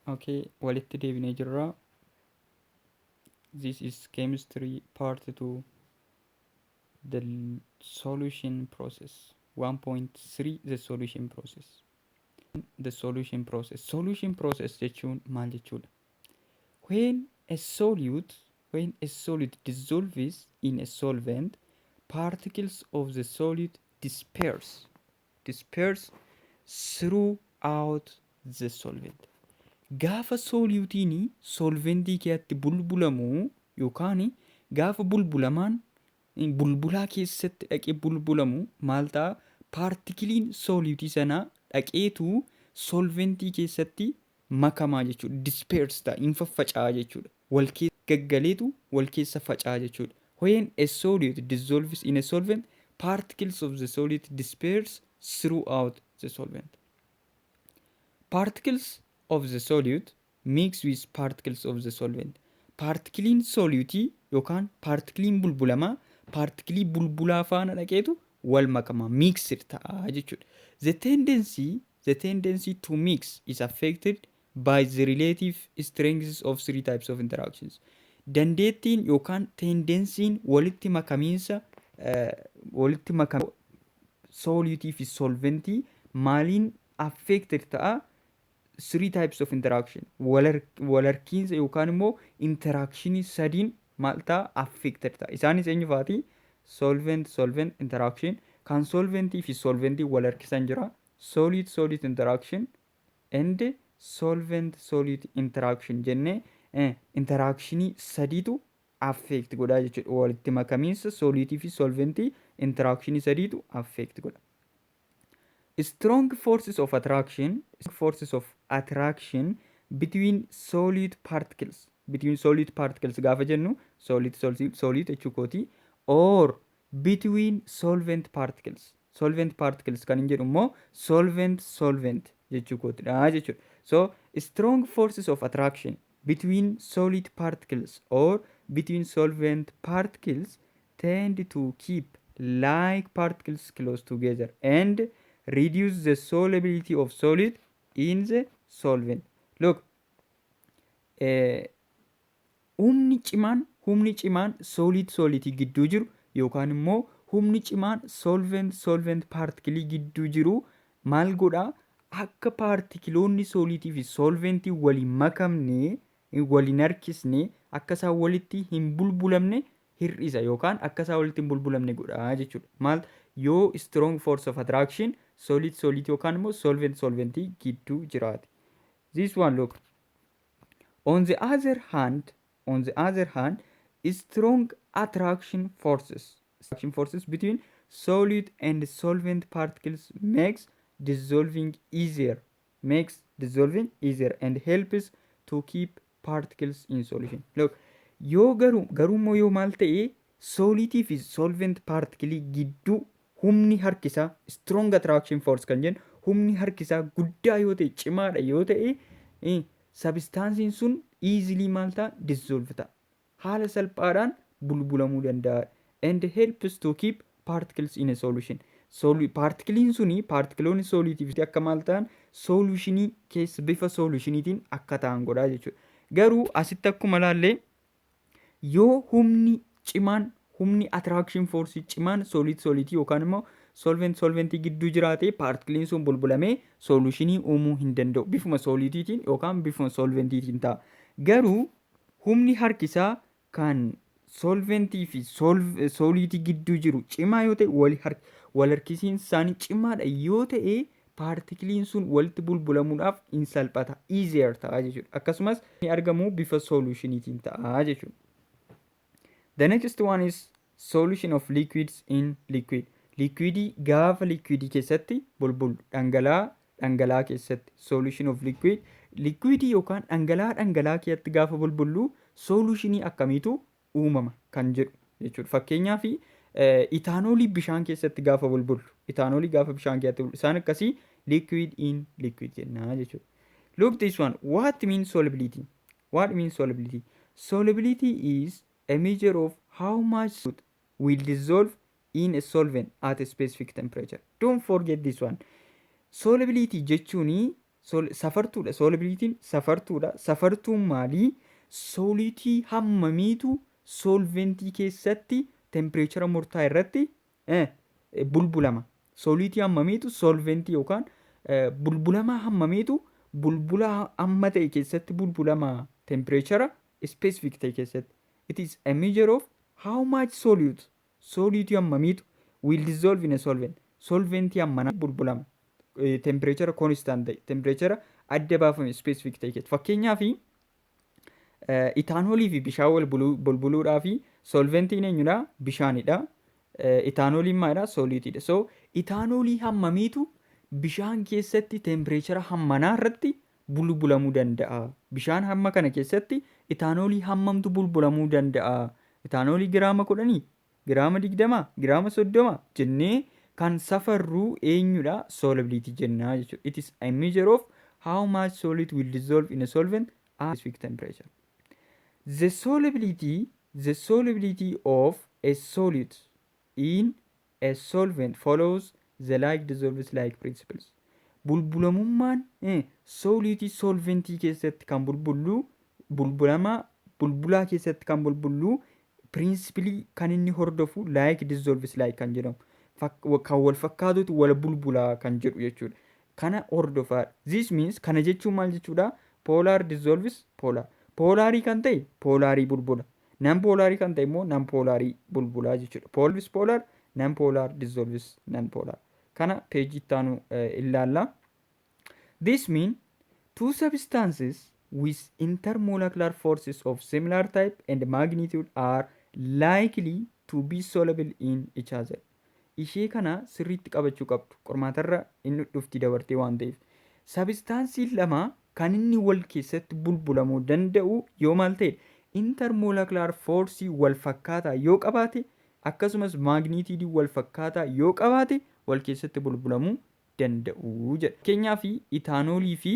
Okay, walitti deebinee jirra. This is chemistry part 2, the solution process. 1.3 the solution process. The solution process. Solution process jechuun maal jechuudha? When a solute dissolves in a solvent, particles of the solute disperse throughout the solvent. Gaafa sooliyuutiin solventii keessatti bulbulamu yookaan gaafa bulbulaa keessatti dhaqee bulbulamu maal ta'a? Paartikiliin sooliyuutii sanaa dhaqeetu solventii keessatti makamaa jechuudha. Disperse ta'a, hin faffaca'aa jechuudha. Wal keessa gaggaleetu wal keessa faca'aa jechuudha. When a solute dissolves in a solvent, particles of the solute disperse throughout the solvent. Particles of the solute mix with particles of the solvent. Partikiliin sooliyuutii yookaan partikiliin bulbulamaa partikilii bulbulaa faana dhaqeetu wal makamaa mixed ta'a jechuudha. The tendency to mix is affected by the relative strengths of three types of interactions. Dandeettiin yookaan tendensiin walitti makamiinsa sooliyuutii fi solventii maaliin affected ta'a? Three types of interaction. Walarkiinsa yookaan immoo interactionii sadiin maal ta'a? Affected ta'a. Isaanis eenyufaati? Solvent interaction. Kan solventii fi solventii walarkisan jira. Solid interaction and solvent interaction jennee interactionii sadiitu affect godhaa jechuudha. Walitti makamiinsa soliitii fi solventii interactionii sadiitu affect godha. Strong forces of attraction between solid particles gaafa jennu solid jechuu kooti, or between solvent particles kan hin jedhu immoo solvent jechuu kootidha jechuudha. So strong forces of attraction between solid particles or between solvent particles tend to keep like particles close together and reduce the solubility of solid in the solvent. Look, humni cimaan solidii gidduu jiru yookaan immoo humni cimaan solvent partikilii gidduu jiru maal godhaa? Akka paartikiloonni soolitii fi solventii waliin makamne waliin harkisne akka isaan walitti hin bulbulamne hir'isa yookaan akka isaan walitti hin bulbulamne godhaa jechuudha. Maal yoo strong force of attraction solid yookaan immoo solventii gidduu jiraate. This one look. On the other hand, strong attraction forces between solid and solvent particles makes dissolving easier and helps to keep particles in solution. Look, yoo garuummoo yoo maal ta'e solidii fi solvent partikilii gidduu humni harkisaa strong attraction force kan jennu humni harkisaa guddaa yoo ta'e cimaadha yoo ta'e sabstaansiin sun easily maal ta'a? Dissolve ta'a. Haala salphaadhaan bulbulamuu danda'a. And helps to keep particles in a solution. Partikiliin suni partikiloonni soolitiif akka maal ta'an solutionii keessa bifa solutioniitiin akka ta'an godhaa jechuudha. Garuu asitti akkuma laallee yoo humni attraction force cimaan solidii yookaan immoo solventii gidduu jiraate partikiliin sun bulbulamee solutionii uumuu hin danda'u. Bifuma solidiitiin yookaan bifuma solventiitiin ta'a. Garuu humni harkisaa kan solventii fi solidii gidduu jiru cimaa yoo ta'e wal harkisiinsi isaanii cimaadha yoo ta'e partikiliin sun walitti bulbulamuudhaaf hin salphata. Easier ta'a jechuudha. Akkasumas ni argamu bifa solutioniitiin ta'a jechuudha. The next one is solution of liquids in liquid. Liquidii gaafa liquidii keessatti bulbulu dhangala'aa keessatti solution of liquidii yookaan dhangala'aa keessatti gaafa bulbullu solutionii akkamiitu uumama kan jedhu jechuudha. Fakkeenyaaf itaanoolii bishaan keessatti gaafa bulbullu isaan akkasii liquid in liquid jennaa jechuudha. Look this one. What means solubility? Solubility is a measure of how much solute will dissolve in a solvent at a specific temperature. Don't forget this one. Solubility jechuun safartuudha. Solubilitiin safartuudha. Safartuun maalii? Soolitii hammamiitu solventii keessatti tempereechara murtaa'e irratti bulbulama. Soolitii hammamiitu solventii yookaan bulbulama hammamiitu bulbula amma ta'e keessatti bulbulama tempereechara specific ta'e keessatti. It is a measure of how much solute hammamiitu will dissolve in a solvent. Solventii hammana bulbulama. Tempereechara constant ta'e tempereechara adda baafame specific ta'e keessatti. Fakkeenyaaf itaanoolii fi bishaan wal bulbuluudhaa fi solventiin eenyudha? Bishaanidha. Itaanooliin maalidha? Soolitiidha. So itaanoolii hammamiitu bishaan keessatti tempereechara hammanaa irratti bulbulamuu danda'a. Bishaan hamma kana keessatti itaanoolii hammamtu bulbulamuu danda'a. Itaanoolii giraama 10, giraama 20, giraama 30 jennee kan safarruu eenyudha? Solubility jennaa jechuudha. It is a measure of how much solid will dissolve in a solvent at specific temperature. The solubility of a solid in a solvent follows the like dissolves like principles. Bulbulamummaan solitii solventii keessatti kan bulbulaa keessatti kan bulbullu principilii kan inni hordofu like dissolves like kan jedhamu. Kan wal fakkaatutu wal bulbulaa kan jedhu jechuudha. Kana hordofaa. This means kana jechuun maal jechuudha? Polar dissolves polar. Polaarii kan ta'e polaarii bulbula. Non polaarii kan ta'e immoo non polaarii bulbulaa jechuudha. Polar polar, non polar dissolves non polar. Kana peejii ittaanu ilaalla. This means two substances with intermolecular forces of similar type and magnitude are likely to be soluble in each other. Ishee kana sirriitti qabachuu qabdu. Qormaatarra inni dhufti dabartee waan ta'eef. Substansiin lama kan inni wal keessatti bulbulamuu danda'u yoo maal ta'e intermolecular force wal fakkaataa yoo qabaate akkasumas magnitude wal fakkaataa yoo qabaate wal keessatti bulbulamuu danda'u jedha. Fakkeenyaaf itaanoolii fi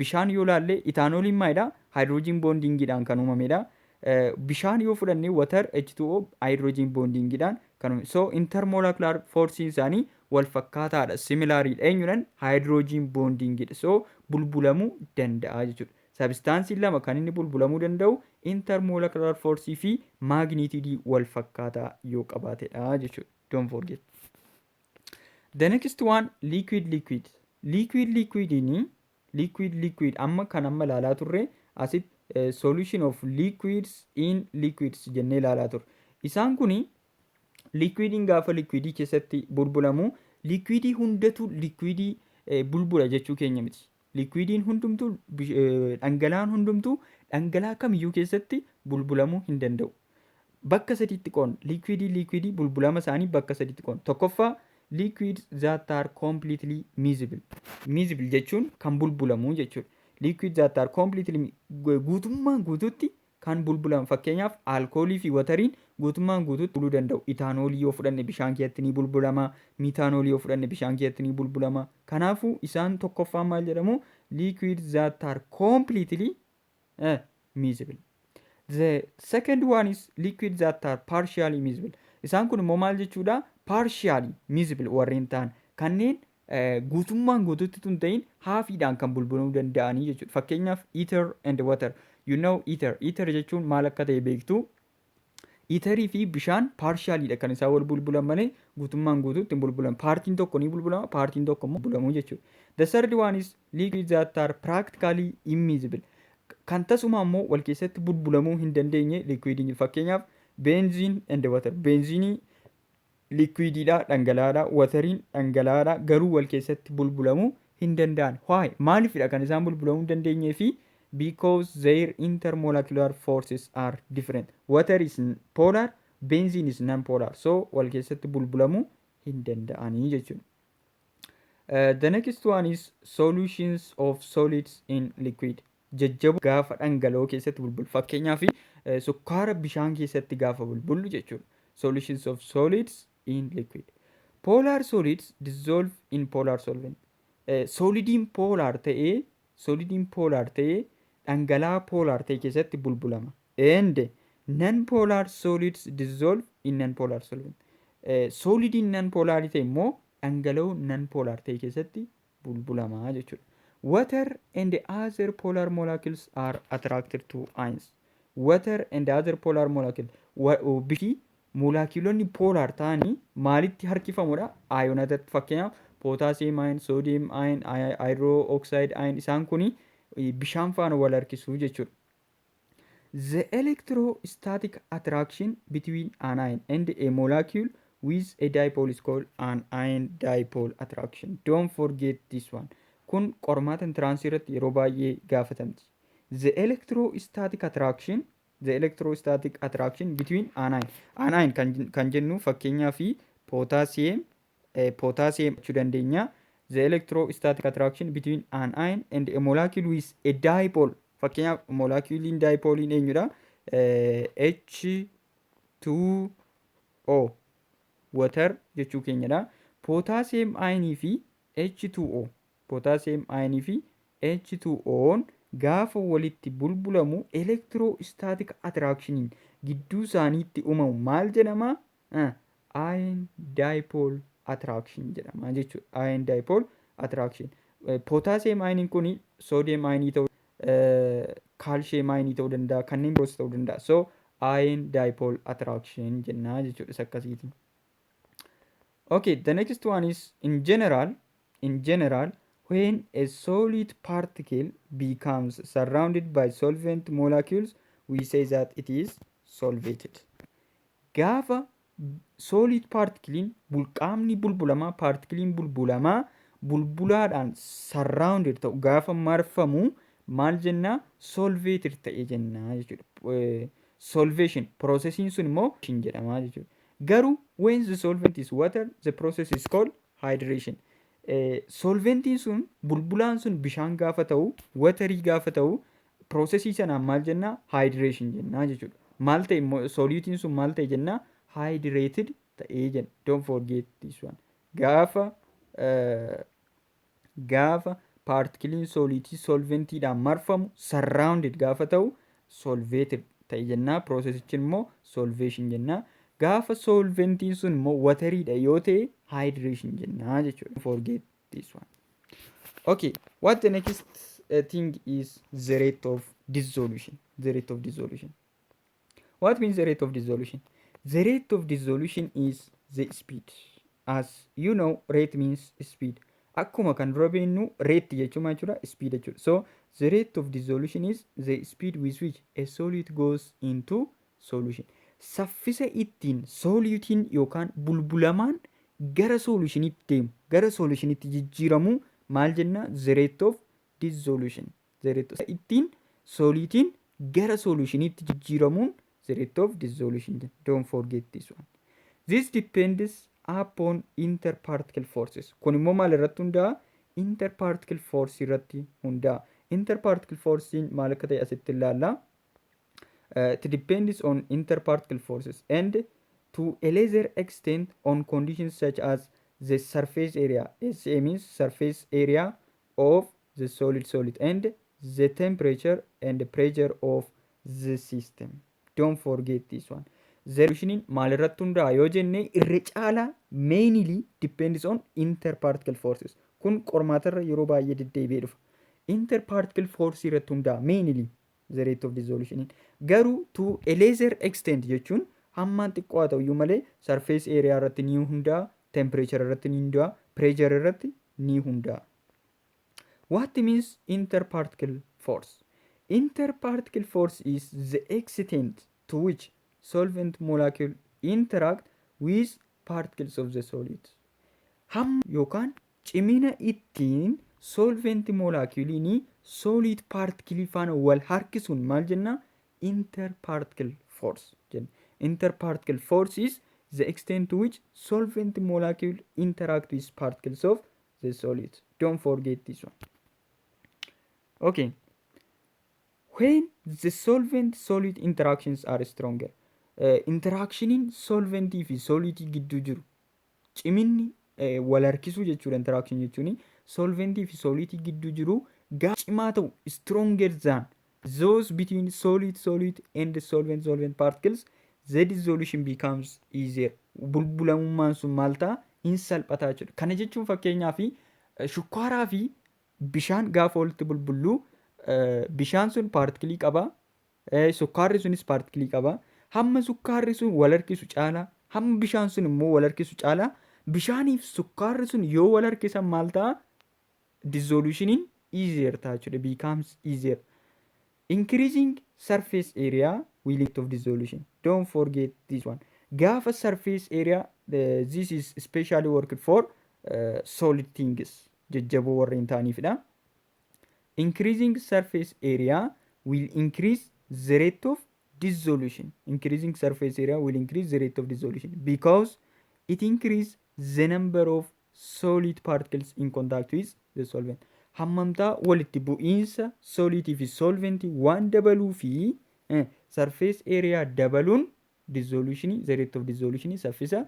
bishaan yoo laalle itaanooliin maalidha? Hydrogen bondingiidhaan kan uumamedha. Bishaan yoo fudhanne water H2O hydrogen bondingiidhaan kan uumame. So intermolecular force isaanii wal fakkaataadha. Similaaridha. Eenyudhaan? Hydrogen bondingidha. So bulbulamuu danda'a jechuudha. Substansiin lama kan inni bulbulamuu danda'u intermolecular force fi magnitude wal fakkaataa yoo qabaatedha jechuudha. Don't forget. The next one liquid. Liquid amma kan amma ilaalaa turre asitti solution of liquids in liquids jennee ilaalaa turre. Isaan kuni liquidiin gaafa liquidii keessatti bulbulamu liquidii hundatu liquidii bulbula jechuu keenya miti. Liquidiin hundumtu dhangala'aan hundumtu dhangala'aa kamiyyuu keessatti bulbulamuu hin danda'u. Bakka sadiitti qoon liquidii bulbulama isaanii bakka sadiitti qoon. Tokkoffaa liquids that are completely miscible. Miscible jechuun kan bulbulamu jechuudha. Liquids that are completely guutummaan guututti kan bulbulamu. Fakkeenyaaf alkoolii fi watariin guutummaan guututti buluu danda'u. Itaanoolii yoo fudhanne bishaan keessatti ni bulbulama. Mitaanoolii yoo fudhanne bishaan keessatti ni bulbulama. Kanaafuu isaan tokkoffaan maal jedhamu? Liquids that are completely miscible. The second one is liquids that are partially miscible. Isaan kun immoo maal jechuudha? Partially miscible warreen ta'an kanneen guutummaan guututti tun ta'in haafiidhaan kan bulbuluu danda'anii jechuudha. Fakkeenyaaf ether and water. You know ether. Ether jechuun maal akka ta'e beektu. Etherii fi bishaan partiallyidha kan isaan wal bulbulan malee guutummaan guututti hin bulbulan. Paartiin tokko ni bulbulama, paartiin tokko immoo bulbulamu jechuudha. The third one is liquids that are practically immiscible. Kan tasuma immoo wal keessatti bulbulamuu hin dandeenye liquidiin. Fakkeenyaaf benzene and water. Benzinii liquidiidha, dhangala'aadha. Watariin dhangala'aadha. Garuu wal keessatti bulbulamuu hin danda'an. Why? Maaliifidha kan isaan bulbulamuu hin dandeenyee fi because their intermolecular forces are different. Water is polar, benzene is non-polar. So wal keessatti bulbulamuu hin danda'anii jechuudha. The next one is solutions of solids in liquid. Jajjaboo gaafa dhangala'oo keessatti bulbulu. Fakkeenyaaf sukkaara bishaan keessatti gaafa bulbulu jechuudha. Solutions of solids in liquid. Polar solids dissolve in polar solvent. Solidiin polar ta'ee dhangala'aa polar ta'e keessatti bulbulama. And non-polar solids dissolve in non-polar solvent. Solidiin non-polar ta'e immoo dhangala'oo non-polar ta'e keessatti bulbulama jechuudha. Water and the other polar molecules are attracted to ions. Water and the other polar molecule bifi moleculoonni polar ta'anii maalitti harkifamudha? Aayonatatti. Fakkeenyaaf potassium ion, sodium ion, hydro oxide ion isaan kuni bishaan faana wal harkisuu jechuudha. The electrostatic attraction between an ion and a molecule with a dipole is called an ion dipole attraction. Don't forget this one. Kun qormaata intiransii irratti yeroo baay'ee gaafatamti. The electrostatic attraction between anion. Anion kan jennu fakkeenyaa fi potassium jechuu dandeenya. The electrostatic attraction between an ion and a molecule with a dipole. Fakkeenyaaf moleculiin dipooliin eenyudha? H2O water jechuu keenyadha. Potassium ionii fi H2O. Potassium ionii fi H2O'n gaafa walitti bulbulamu electrostatic attractioniin gidduu isaaniitti uumamu maal jedhama? Ion dipole attraction jedhama jechuudha. Ion dipole attraction. Potassium ioniin kun sodium ionii ta'uu calcium ionii ta'uu danda'a, kanneen biroos ta'uu danda'a. So ion dipole attraction jennaa jechuudha isa akkasiiti. Okay, the next one is in general, when a solid particle becomes surrounded by solvent molecules, we say that it is solvated. Gaafa solid particlein qaamni bulbulamaa particlein bulbulamaa bulbulaadhaan surrounded ta'u gaafa marfamu maal jennaa? Solvated ta'e jennaa jechuudha. Solvation processiin sun immoo jedhama jechuudha. Garuu when the solvent is water, the process is called hydration. Solventiin sun bulbulaan sun bishaan gaafa ta'u, waterii gaafa ta'u, processii sanaan maal jennaa? Hydration jennaa jechuudha. Maal ta'e solutiin sun maal ta'e jennaa? Hydrated ta'ee jenna. Don't forget this one. Gaafa partikiliin soliitii solventiidhaan marfamu surrounded gaafa ta'u solvated ta'e jennaa. Processichi immoo solvation jennaa. Gaafa solventiin sun immoo wateriidha yoo ta'e hydration jennaa jechuudha. Don't forget this one. Okay, what the next thing is the rate of dissolution. The rate of dissolution. What means the rate of dissolution? The rate of dissolution is the speed. As you know, rate means speed. Akkuma kan dura beennu rate jechuun jechuudha, speed jechuudha. So the rate of dissolution is the speed with which a solid goes into solution. Saffisa ittiin solutiin yookaan bulbulamaan gara solutionitti deemu, gara solutionitti jijjiiramu maal jenna? The rate of dissolution. The rate of ittiin solutiin gara solutionitti jijjiiramuun the rate of dissolution. Don't forget this one. This depends upon interparticle forces. Kun immoo maal irratti hundaa'a? Interparticle force irratti hundaa'a. Interparticle forcein maal akka ta'e asitti ilaalla. It depends on interparticle forces and to a lesser extent on conditions such as the surface area. SA means surface area of the solid and the temperature and the pressure of the system. Don't forget this one. The solution maal irratti hundaa'a yoo jenne irra caala mainly depends on interparticle forces. Kun qormaatarra yeroo baay'ee deddeebi'ee dhufa. Interparticle force irratti hundaa'a mainly the rate of dissolution. Garuu to a lesser extent jechuun hammaan xiqqoo haa ta'uyyuu malee surface area irratti ni hundaa'a, temperature irratti ni hundaa'a, pressure irratti ni hundaa'a. What means interparticle force? Interparticle force is the extent to which solvent molecule interact with particles of the solid. Hamma yookaan cimina ittiin solvent moleculeini solid particle faana wal harkisuun maal jenna? Interparticle force jenna. Interparticle force is the extent to which solvent molecule interact with particles of the solid. Don't forget this one. Okay. When the solvent-solid interactions are stronger, interactioniin solventii fi solidii gidduu jiru ciminni wal harkisuu jechuudha. Interaction jechuun solventii fi solidii gidduu jiru gaafa cimaa ta'u stronger than those between solid and the solvent particles, the dissolution becomes easier. Bulbulamummaan sun maal ta'a? Hin salphataa jechuudha. Kana jechuun fakkeenyaaf shukkaaraa fi bishaan gaafa walitti bulbullu bishaan sun paartikilii qaba. Sukkaarri sunis paartikilii qaba. Hamma sukkaarri sun wal harkisu caalaa hamma bishaan sun immoo wal harkisu caalaa bishaaniif sukkaarri sun yoo wal harkisan maal ta'a? Dissolutionin easier ta'a jechuudha. Becomes easier. Increasing surface area will lead to dissolution. Don't forget this one. Gaafa surface area, this is especially worked for solid things. Jajjaboo warreen ta'aniifidha. Increasing surface area will increase the rate of dissolution. Increasing surface area will increase the rate of dissolution because it increases the number of solid particles in contact with the solvent. Hammamtaa walitti bu'iinsa solidii fi solventii waan dabaluu fi surface area dabaluun dissolution, the rate of dissolution saffisa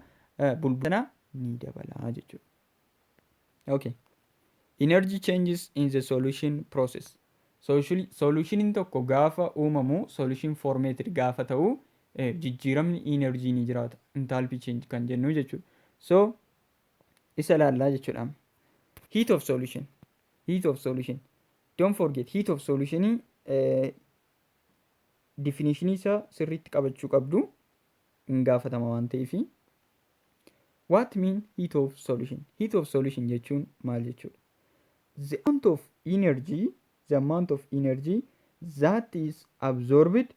bulbulaa ni dabala jechuudha. Okay. Energy changes in the solution process. Solutioniin tokko gaafa uumamu solution formated gaafa ta'u jijjiiramni energy ni jiraata. Enthalpy change kan jennu jechuudha. So isa laallaa jechuudha. Heat of solution. Heat of solution. Don't forget heat of solution definition isaa sirriitti qabachuu qabdu hin gaafatama waan ta'eef. What mean heat of solution? Heat of solution jechuun maal jechuudha? The amount of energy that is absorbed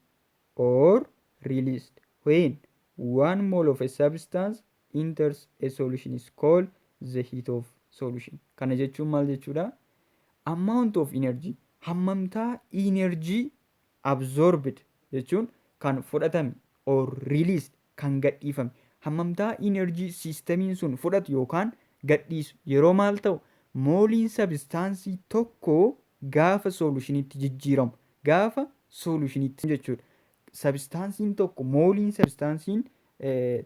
or released when 1 mole of a substance enters a solution is called the heat of solution. Kana jechuun maal jechuudha? Amount of energy, hammamtaa energy absorbed jechuun kan fudhatame or released kan gadhiifame. Hammamtaa energy systemiin sun fudhatu yookaan gadhiisu yeroo maal ta'u mooliin sabistaansii tokko gaafa solutionitti jijjiiramu. Gaafa solutionitti jechuudha. Sabstaansiin tokko mooliin sabstaansiin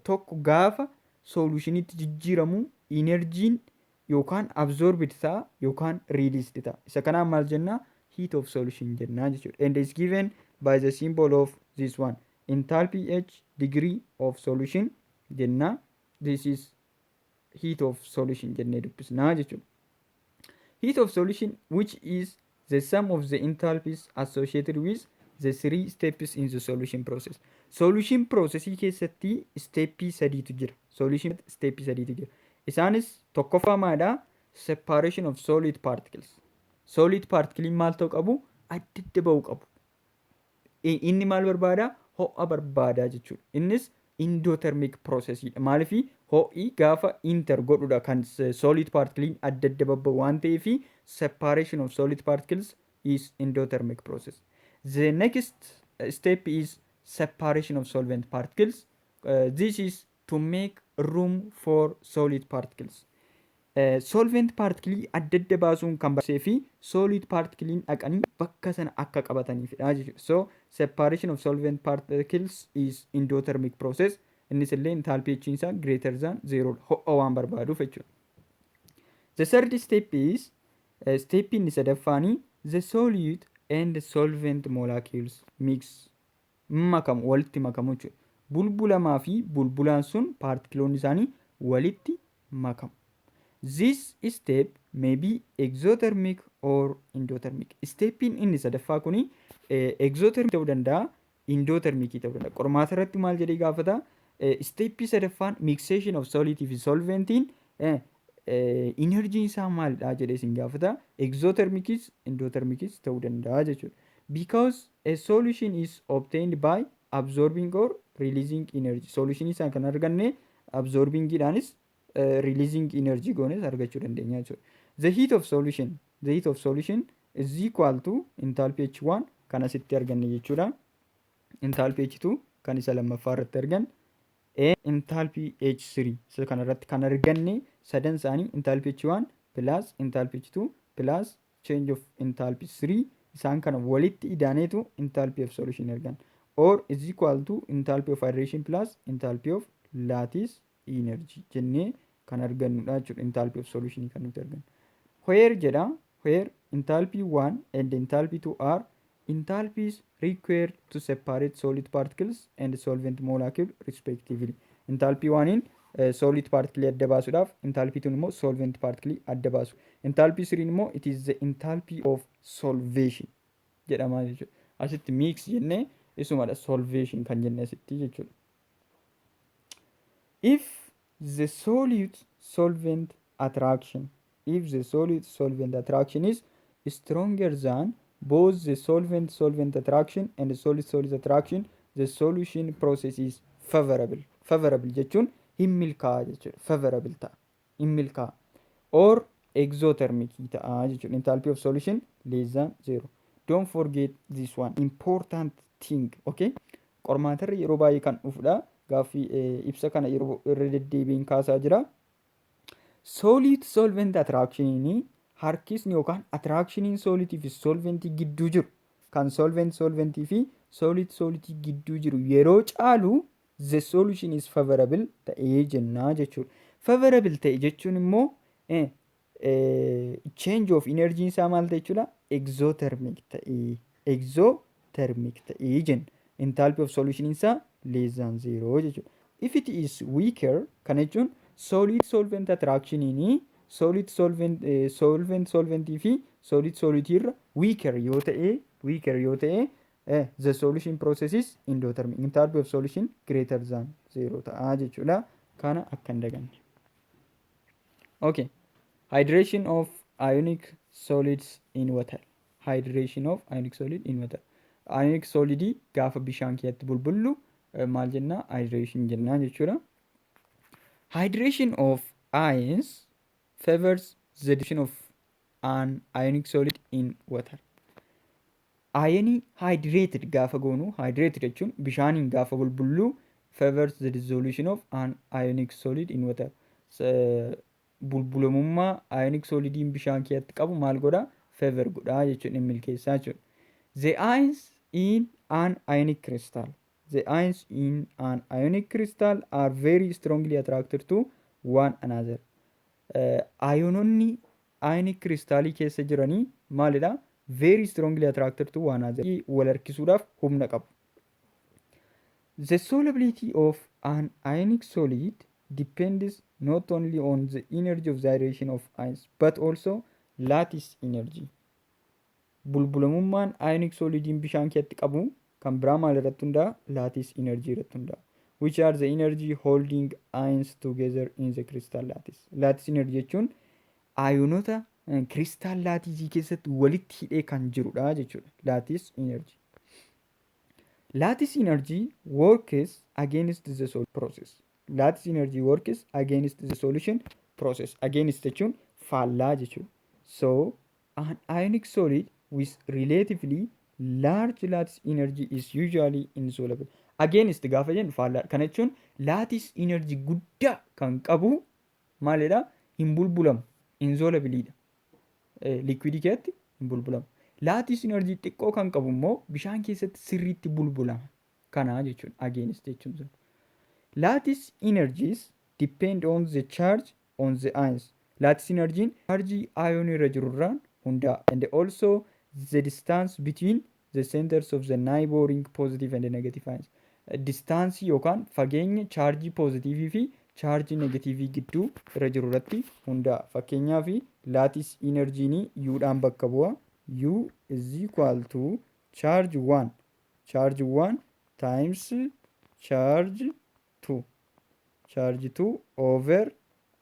tokko gaafa solutionitti jijjiiramu enerjiin yookaan absorbed ta'a yookaan released ta'a. Isa kanaan maal jennaa? Heat of solution jennaa jechuudha. And is given by the symbol of this one. Enthalpy H degree of solution jennaa. This is heat of solution jennee dubbisnaa jechuudha. Heat of solution which is the sum of the enthalpies associated with the 3 steps in the solution process. Solution processii keessatti steppii sadiitu jira. Solution steppii sadiitu jira. Isaanis tokkoffaa maadhaa? Separation of solid particles. Solid particles maal ta'uu qabu? Adda adda ba'uu qabu. Inni maal barbaadaa? Ho'a barbaadaa jechuudha. Innis endothermic processidha. Maaliifii ho'i gaafa inter godhudha kan solid particles adda adda babba'u waan ta'eefi separation of solid particles is endothermic process. The next step is separation of solvent particles. This is to make room for solid particles. Solvent particles adda adda baasuun kan barbaachisee fi solid particles dhaqanii bakka sana akka qabataniifidha jechuudha. So separation of solvent particles is endothermic process. Innis illee enthalpy isaa greater than 0 ho'a waan barbaaduuf jechuudha. The third step is step inni sadaffaanii the solute and solvent molecules mix makamu walitti makamu jechuudha. Bulbulamaa fi bulbulaan sun paartikiloonni isaanii walitti makamu. This step may be exothermic or endothermic. Stepin inni sadaffaa kuni exothermic ta'uu danda'a, endothermic ta'uu danda'a. Qormaata irratti maal jedhee gaafata? Stepii sadaffaan mixation of solid fi solventiin energy isaa maalidha jedhee isin gaafata? Exothermicis, endothermicis ta'uu danda'a jechuudha. Because a solution is obtained by absorbing or releasing energy. Solution isaa kan arganne absorbing idhaanis releasing energy goones argachuu dandeenya jechuudha. The heat of solution is equal to enthalpy H1 kan asitti arganne jechuudha. Enthalpy H2 kan isa lammaffaa irratti argan. Enthalpy H3 isa kana irratti kan arganne sadan isaanii enthalpy H1 plus enthalpy H2 plus change of enthalpy 3 isaan kana walitti idaaneetu enthalpy of solution argan. Or is equal to enthalpy of hydration plus enthalpy of lattice energy jennee kan argannudha jechuudha. Enthalpy of solution kan nuti argannu. Where jedha? Where enthalpy 1 and enthalpy 2 are enthalpies required to separate solid particles and solvent molecule respectively. Enthalpy 1 in solid particle adda baasuudhaaf enthalpii tun immoo solvent particle adda baasu. Enthalpii 3 immoo it is the enthalpy of solvation jedhama jechuudha. Asitti mix jennee isumadha solvation kan jenne asitti jechuudha. If the solute solvent attraction is stronger than both the solvent attraction and the solid attraction, the solution process is favorable. Favorable jechuun hin milkaa'a jechuudha. Favorable ta'a. Hin milkaa'a. Or exothermic ta'a jechuudha. Enthalpy of solution less than 0. Don't forget this one. Important thing. Okay? Qormaatarri yeroo baay'ee kan dhufudha. Gaaffii ibsa kana yeroo irra deddeebiin kaasaa jira. Solid solvent attraction harkisni yookaan attractioniin solidii fi solventii gidduu jiru kan solventii fi solidii gidduu jiru yeroo caalu the solution is favorable ta'ee jennaa jechuudha. Favorable ta'e jechuun immoo change of energy isaa maal ta'e jechuudha? Exothermic ta'ee jenna. Enthalpy of solution isaa less than 0 jechuudha. If it is weaker kana jechuun solid solvent attraction solventii fi solidii irra weaker yoo ta'e the solution process is endothermic. Enthalpy of solution greater than 0 ta'a jechuudha. Kana akka hin daganne. Okay. Hydration of ionic solids in water. Hydration of ionic solid in water. Ionic solidii gaafa bishaan keessatti bulbullu maal jenna? Hydration jenna jechuudha. Hydration of ions favors the dissolution of an ionic solid in water. Ioni hydrated gaafa goonu, hydrated jechuun bishaaniin gaafa bulbullu favors the dissolution of an ionic solid in water. Bulbulamummaa ionic solidiin bishaan keessatti qabu maal godha? Favor godha jechuudha, hin milkeessaa jechuudha. The ions in an ionic crystal are very strongly attracted to one another. Ayononni ionic crystallii keessa jiranii maalidha? Very strongly attracted to one another. Wal harkisuudhaaf humna qabu. The solubility of an ionic solid depends not only on the energy of the hydration of ions but also lattice energy. Bulbulamummaan ionic solidiin bishaan keessatti qabu kan biraa maal irratti hundaa'a? Lattice energy irratti hundaa'a. Which are the energy holding ions together in the crystal lattice. Lattice energy jechuun ayonota crystal lattice keessatti walitti hidhee kan jirudha jechuudha. Lattice energy. Lattice energy works against the solution process. Lattice energy works against the solution process. Against jechuun faallaa jechuudha. So an ionic solid with relatively large lattice energy is usually insoluble. Against gaafa jennu faallaa. Kana jechuun lattice energy guddaa kan qabu maalidha? Hin bulbulamu. Insolubilidha. Liquidii keessatti hin bulbulamu. Lattice energy xiqqoo kan qabu immoo bishaan keessatti sirriitti bulbulama. Kana jechuudha against jechuun. Lattice energies depend on the charge on the ions. Lattice energy charge ion irra jirurraan hundaa'a. And also the distance between the centers of the neighboring positive and negative ions. Distaansii yookaan fageenya chaarjii poozitivii fi chaarjii negatiivii gidduu irra jiru irratti hundaa'a. Fakkeenyaaf lattice energiin U'dhaan bakka bu'a. U is equal to charge 1. Charge 1 times charge 2. Charge 2 over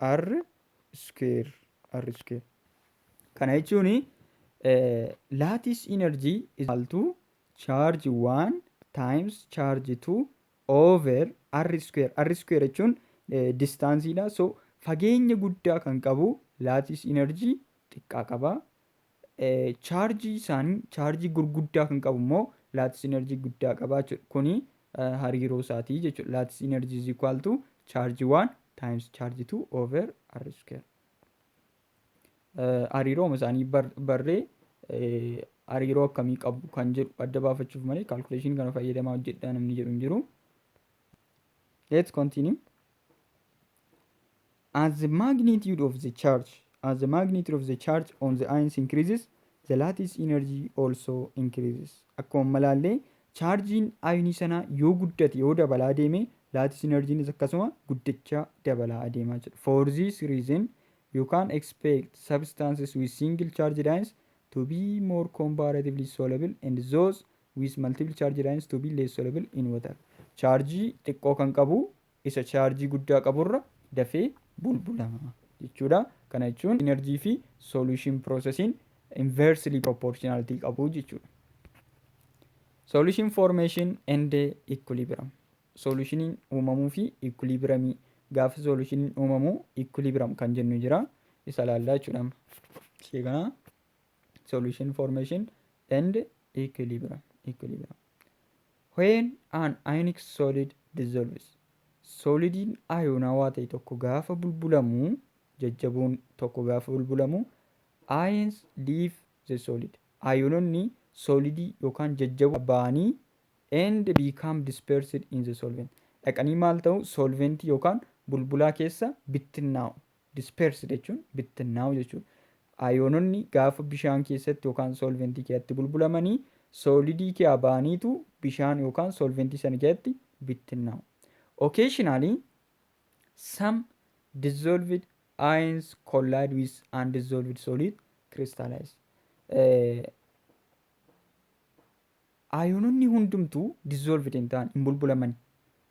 R square. Kana jechuun lattice energy is equal to charge 1 times charge 2 over R square. R square jechuun distaansiidha. So fageenya guddaa kan qabu lattice energy xiqqaa qaba. Chargii isaanii chargii gurguddaa kan qabu immoo lattice energy guddaa qaba jechuudha. Kuni hariiroo isaatii jechuudha. Lattice energy is equal to charge 1 times charge 2 over R square. Hariirooma isaanii barree hariiroo akkamii qabu kan jedhu adda baafachuuf malee calculation kana fayyadamaa hojjedhaa namni jedhu hin jiru. Let's continue. As the magnitude of the charge on the ions increases, the lattice energy also increases. Akkuma malaallee chaarjiin ayinii sanaa yoo guddate yoo dabalaa deeme lattice energiinis akkasuma guddachaa dabalaa adeemaa jira. For this reason you can expect substances with single charge ions to be more comparatively soluble and those with multiple charge ions to be less soluble in water. Chaarjii xiqqoo kan qabu isa chaarjii guddaa qaburra dafee bulbulama jechuudha. Kana jechuun energy fi solution processing inversely proportionality qabu jechuudha. Solution formation and equilibrium. Solutioniin uumamuu fi equilibriumii. Gaafa solutioniin uumamuu equilibrium kan jennu jira. Isa laallaa jechuudha. Ishee kana solution formation and equilibrium. When an ionic solid dissolves. Solidiin ayoonawaa ta'e tokko gaafa bulbulamu, jajjaboon tokko gaafa bulbulamu, ions leave the solid. Ayoononni solidii yookaan jajjaboo ba'anii and become dispersed in the solvent. Dhaqanii maal ta'u? Solventii yookaan bulbulaa keessa bittinnaa'u. Dispersed jechuun bittinnaa'u jechuudha. Ayoononni gaafa bishaan keessatti yookaan solventii keessatti bulbulamanii solidii keessaa ba'aniitu bishaan yookaan solventii sana keessatti bittinnaa'u. Occasionally, some dissolved ions collide with undissolved solid crystallize. Ayoononni hundumtuu dissolved hin ta'an hin bulbulaman.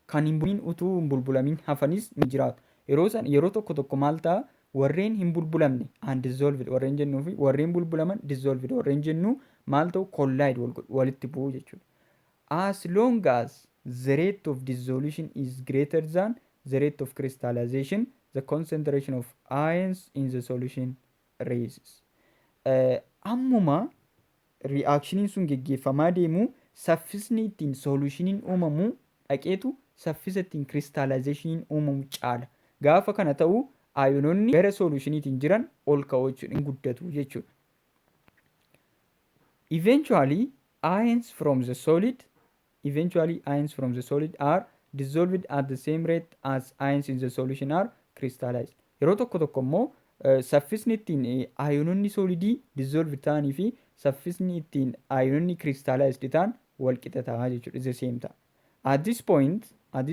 Kan hin bulbulamin utuu hin bulbulamin hafanis ni jiraatu. Yeroo tokko maal ta'a? Warreen hin bulbulamne undissolved warreen jennuu fi warreen bulbulaman dissolved warreen jennu maal ta'u? Collide walitti bu'u jechuudha. As long as the rate of dissolution is greater than the rate of crystallization, the concentration of ions in the solution rises. Ammuma reactioniin sun geggeeffamaa deemu saffisni ittiin solutioniin uumamu dhaqeetu saffisa ittiin crystallizationiin uumamu caala. Gaafa kana ta'u ayoononni gara solutioniitiin jiran ol ka'uu jechuudha, guddatu jechuudha. Eventually ions from the solid are dissolved at the same rate as ions in the solution are crystallized. Yeroo tokko immoo saffisni ittiin ayoononni solidii dissolved ta'anii fi saffisni ittiin ayoononni crystallized ta'an wal qixa ta'a jechuudha. The same ta'a. At this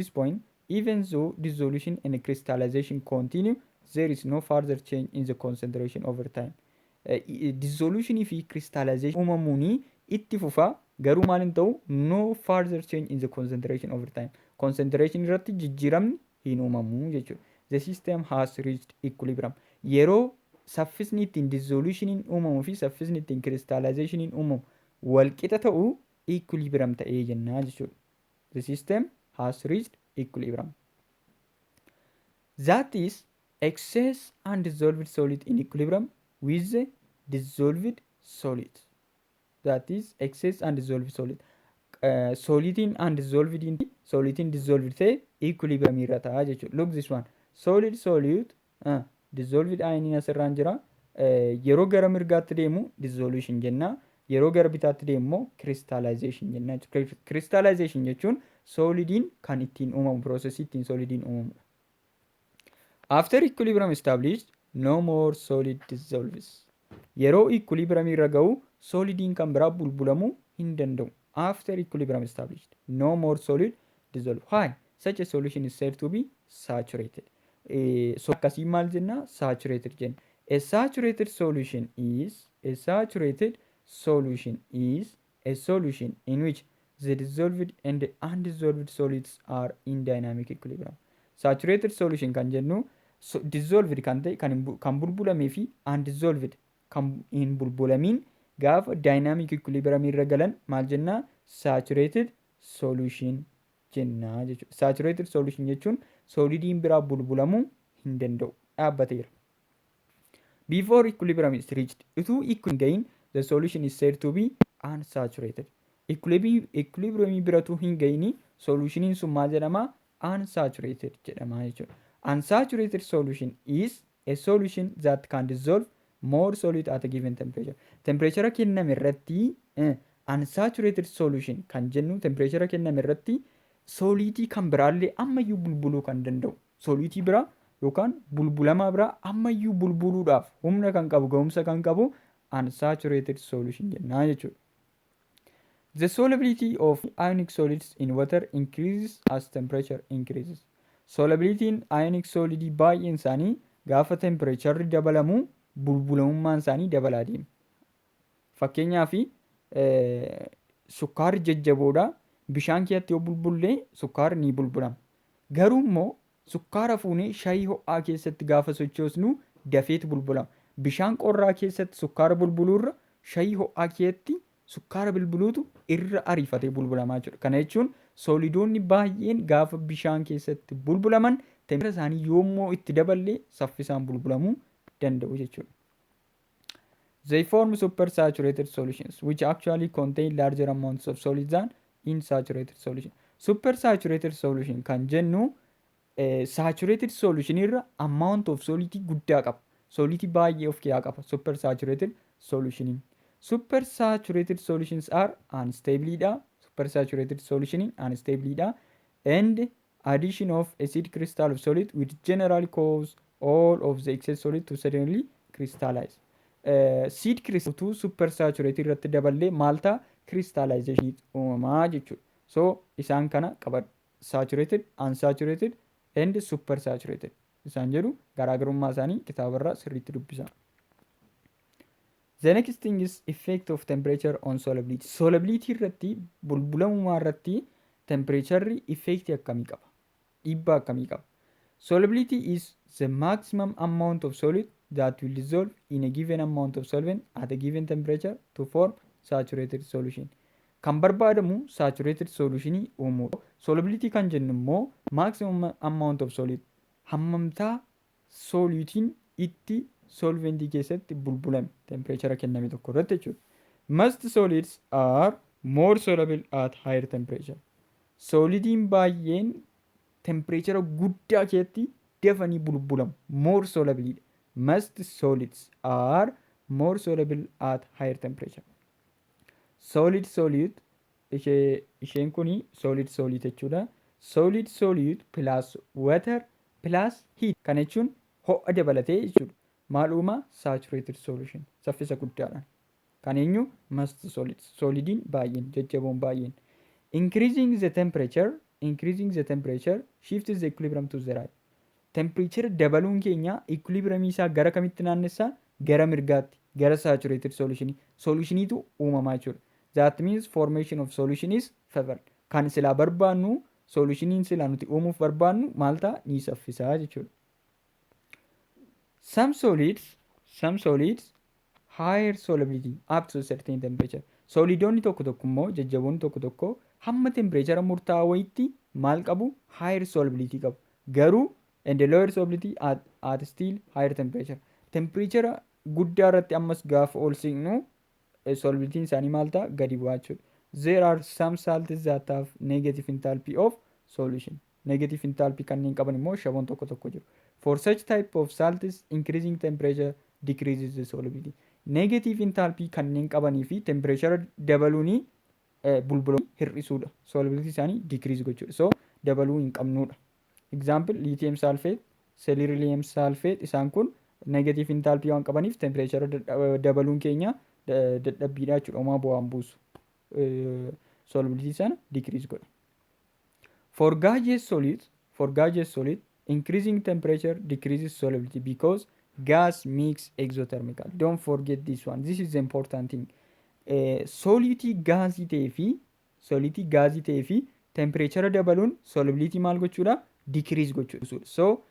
point, even though dissolution and crystallization continue, there is no further change in the concentration over time. Dissolution fi crystallization uumamuuni itti fufa garuu maal hin ta'u? No further change in the concentration over time. Concentration irratti jijjiiramni hin uumamu jechuudha. The system has reached equilibrium. Yeroo saffisni ittiin dissolutionin uumamu fi saffisni ittiin crystallizationiin uumamu wal qixa ta'u equilibrium ta'ee jennaa jechuudha. The system has reached equilibrium. That is excess undissolved solid in equilibrium with the dissolved solid. That is excess undissolved solid. Solidin undissolved in solidin dissolved ta'e equilibrium irra ta'a jechuudha. Look this one. Solid dissolved ioniin asirraan jira. Yeroo gara mirgaatti deemu dissolution jenna. Yeroo gara bitaatti deemu immoo crystallization jenna. Crystallization jechuun solidiin kan ittiin uumamu processii ittiin solidiin uumamudha. After equilibrium established, no more solid dissolves. Yeroo equilibrium irra ga'u solidiin kan biraa bulbulamuu hin danda'u. After equilibrium established, no more solid dissolve. Why? Such a solution is said to be saturated. So akkasii maal jenna? Saturated jenna. A saturated solution is a solution in which the dissolved and the undissolved solids are in dynamic equilibrium. Saturated solution kan jennu dissolved kan ta'e kan bulbulamee fi undissolved kan hin bulbulamin gaafa dynamic equilibrium irra galan maal jenna? Saturated solution jenna jechuudha. Saturated solution jechuun solidiin biraa bulbulamuu hin danda'u. Dhaabbateera. Before equilibrium is reached, utuu equilibrium the solution is said to be unsaturated. Equilibrium biratu hin ga'ini solutioniin sun maal jedhama? Unsaturated jedhama jechuudha. Unsaturated solution is a solution that can dissolve more solid at a given temperature. Temperature kenname irratti unsaturated solution kan jennu temperature kenname irratti solidii kan biraallee ammayyuu bulbuluu kan danda'u. Solidii biraa yookaan bulbulamaa biraa ammayyuu bulbuluudhaaf humna kan qabu, ga'umsa kan qabu unsaturated solution jennaa jechuudha. The solubility of ionic solids in water increases as temperature increases. Solubilitiin ionic solidii baay'een isaanii gaafa tempereecharri dabalamu bulbulamummaan isaanii dabalaa deema. Fakkeenyaaf sukkaarri jajjaboodha. Bishaan keessatti yoo bulbullee sukkaarri ni bulbulama. Garuu immoo sukkaara fuunee shaayii ho'aa keessatti gaafa sochoosnu dafeetu bulbulama. Bishaan qorraa keessatti sukkaara bulbuluurra shaayii ho'aa keessatti sukkaara bulbuluutu irra ariifatee bulbulamaa jira. Kana jechuun soolidoonni baay'een gaafa bishaan keessatti bulbulaman tempereechara isaanii yoommoo itti daballee saffisaan bulbulamuu danda'u jechuudha. They form supersaturated solutions which actually contain larger amounts of solids than insaturated solution. Supersaturated solution kan jennu saturated solution irra amount of solidity guddaa qaba. Solidity baay'ee of keessaa qaba supersaturated solutioniin. Supersaturated solutions are unstable dha. Supersaturated solution unstable dha. And addition of acid crystal of solid which generally cause all of the excess solid to suddenly crystallize. Seed crystal supersaturated irratti daballee maalta crystallization uumamaa jechuudha. So isaan kana qabadhu. Saturated, unsaturated and supersaturated. Isaan jedhu garaagarummaa isaanii kitaabarraa sirriitti dubbisa. The next thing is effect of temperature on solubility. Solubility irratti bulbulamummaa irratti temperature'ri effect akkamii qaba? Dhiibbaa akkamii qaba? Solubility is the maximum amount of solid that will dissolve in a given amount of solvent at a given temperature to form saturated solution. Kan barbaadamu saturated solution uumuudha. Solubility kan jennu immoo maximum amount of solid hammamtaa solitiin itti solventii keessatti bulbulame temperature kenname tokko irratti jechuudha. Most solids are more soluble at higher temperature. Solidiin baay'een temperature guddaa keessatti dafanii bulbulamu. More soluble. Most solids are more soluble at higher temperature. Solid isheen kuni solid jechuudha. Solid plus water plus heat kan jechuun ho'a dabalatee jechuudha. Maaluma saturated solution saffisa guddaadhaan kan eenyu most solids solidiin baay'een jajjaboon baay'een increasing the temperature shifts the equilibrium to the right. Temperature dabaluun keenya equilibrium isaa gara kamitti naannessaa gara mirgaatti gara saturated solutioniitu uumamaa jechuudha. That means formation of solution is favored. Kan silaa barbaannu solutioniin silaa nuti uumuuf barbaannu maalta ni saffisaa jechuudha. Some solids higher solubility up to a certain temperature. Solidoonni tokko tokko immoo jajjaboonni tokko tokko hamma temperature murtaa'aa wayitti maal qabu higher solubility qabu. Garuu and the lower solubility at still higher temperature. Temperature guddaa irratti ammas gaafa ol siqnu solubility isaanii maal ta'a gadi bu'aa jechuudha. There are some salts that have negative enthalpy of solution. Negative enthalpy kanneen qaban immoo shaboon tokko tokko jiru. For such type of salts, increasing temperature decreases the solubility. Negative enthalpy kanneen qabanii fi temperature dabaluuni bulbulanii hir'isuudha. Solubility isaanii decrease gochuudha. So dabaluu hin qabnuudha. Example lithium sulfate, selenium sulfate isaan kun negative enthalpy waan qabaniif temperature dabaluun keenya dadhabbiidha jechuudha. Homaa bu'aan buusu. Solubility sana decrease godha. For gaseous solid, increasing temperature decreases solubility because gas mix exothermical. Don't forget this one. This is the important thing. Solidity gaasii ta'ee fi temperature dabaluun solubility maal gochuudha? Decrease gochuudha. So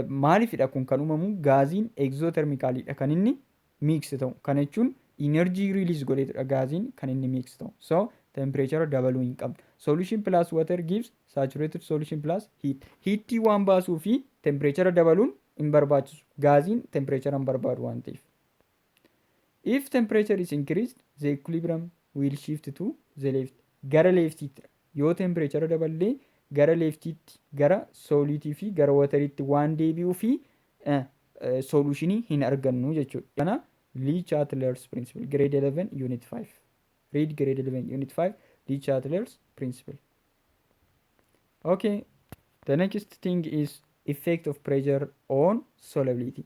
maalifidha kun kan uumamu gaasiin exothermicalidha kan inni mix ta'u. Kana jechuun energy release godheetudha gaasiin kan inni mix ta'u. So temperature dabaluu hin qabdu. Solution plus water gives saturated solution plus heat. Heatii waan baasuu fi temperature dabaluun hin barbaachisu. Gaasiin temperature hin barbaadu waan ta'eef. If temperature is increased, the equilibrium will shift to the left. Gara leftiitti. Yoo temperature daballee gara leftiitti, gara solidii fi gara wateriitti waan deebi'uu fi solutionii hin argannu jechuudha. Kana Lee-Chatter's principle. Grade 11 unit 5. Read grade 11 unit 5 Lee-Chatter's principle. Okay, the next thing is effect of pressure on solubility.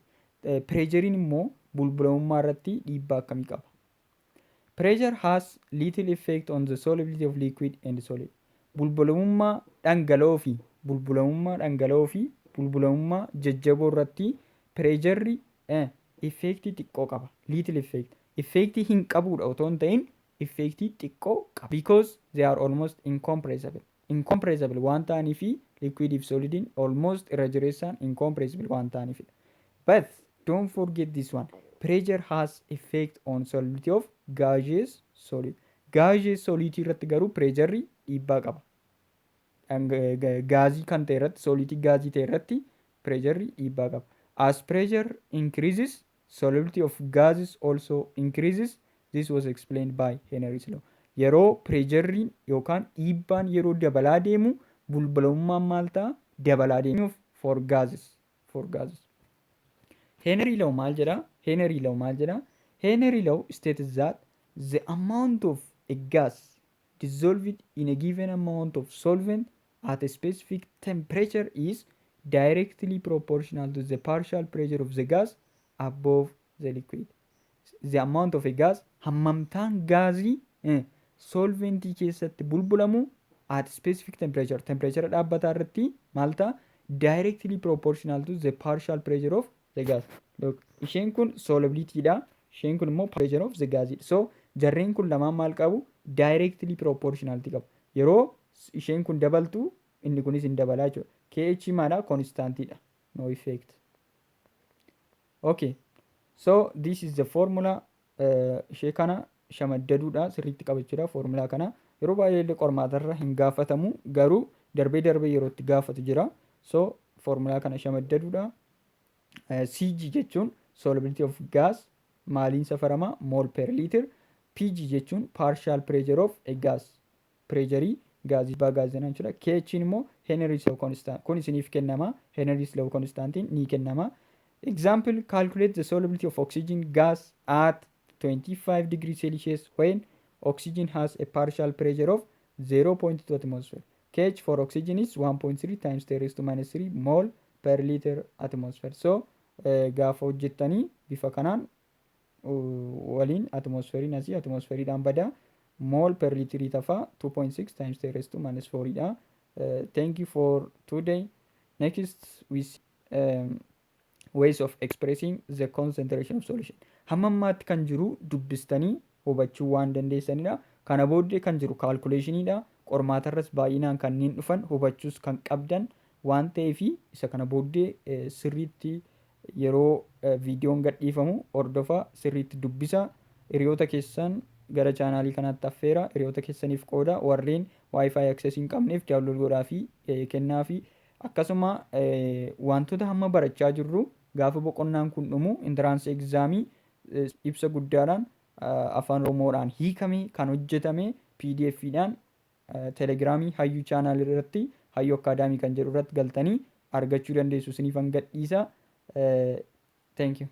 Pressurein immoo bulbulamummaa irratti dhiibbaa akkamii qaba? Pressure has little effect on the solubility of liquid and solid. Bulbulamummaa dhangala'oo fi bulbulamummaa jajjaboo irratti pireejarri effektii xiqqoo qaba. Little effect. Effektii hin qabuudha otoo hin ta'in effektii xiqqoo qaba. Because they are almost incompressible. Incompressible waan ta'aniifi liquid if solidiin almost irra jireessaan incompressible waan ta'aniifidha. But don't forget this one. Pressure has effect on solubility of gaseous solid. Gaseous solid irratti garuu pressure dhiibbaa qaba. Gaazii kan ta'e irratti solidii gaazii ta'e irratti pressure dhiibbaa qaba. As pressure increases, solubility of gases also increases. This was explained by Henry's law. Yeroo pressure yookaan dhiibbaan yeroo dabalaa deemu bulbulamummaan maal ta'a? Dabalaa deemuuf for gases. Henry law maal jedha? Henry law states that the amount of a gas dissolved in a given amount of solvent at a specific temperature is directly proportional to the partial pressure of the gas above the liquid. The amount of a gas hammamtaan gaazii solventii keessatti bulbulamu at specific temperature dhaabbataa irratti maal ta'a? Directly proportional to the partial pressure of the gas. Look, isheen kun solubility dha. Isheen kun immoo pressure of the gas. So jarreen kun lamaan maal qabu? Directly proportionality qabu. Yeroo isheen kun dabaltu inni kunis hin dabalaa jechuudha. KH maadha? Constantidha. No effect. Okay. So this is the formula. Ishee kana shamaddaduudha sirriitti qabachuudha formula kana. Yeroo baay'ee qormaatarra hin gaafatamu garuu darbee yerootti gaafatu jira. So formula kana shamaddaduudha. CG jechuun solubility of gas maaliin safarama? Mole per liter. PG jechuun partial pressure of a gas. Pressureii gaazii baa gaazanaa jechuudha. KH immoo Henry's law constant. Kun isiniif kennama. Henry's law constantiin ni kennama. Example, calculate the solubility of oxygen gas at 25 degrees Celsius when oxygen has a partial pressure of 0.2 atmosphere. KH for oxygen is 1.3 times 10 raised to minus 3 mole per liter atmosphere. So gaafa hojjettanii bifa kanaan waliin atmosfeeriin asii atmosfeeriidhaan bada mole per liter tafaa 2.6 times 10 raised to minus 4 dha. Thank you for today. Next we see ways of expressing the concentration of solution. Hammammaatti kan jiru dubbistanii hubachuu waan dandeessanidha. Kana booddee kan jiru calculationidha. Qormaatarras baay'inaan kanneen dhufan hubachuus kan qabdan waan ta'eefi isa kana booddee sirriitti yeroo viidiyoon gadhiifamu hordofaa sirriitti dubbisa. Hiriyoota keessan gara chaanaalii kanaatti affeera. Hiriyoota keessaniif qooda warreen wifi access hin qabneef download godhaa fi kennaa fi akkasuma wantoota hamma barachaa jirru gaafa boqonnaan kun dhumu entrance examii ibsa guddaadhaan afaan oromoodhaan hiikamee kan hojjetame pdfidhaan telegiraamii hayyuu chaanaal irratti hayyuu akaadaamii kan jedhu irratti galtanii argachuu dandeessu. Isiniifan gadhiisa. Thank you.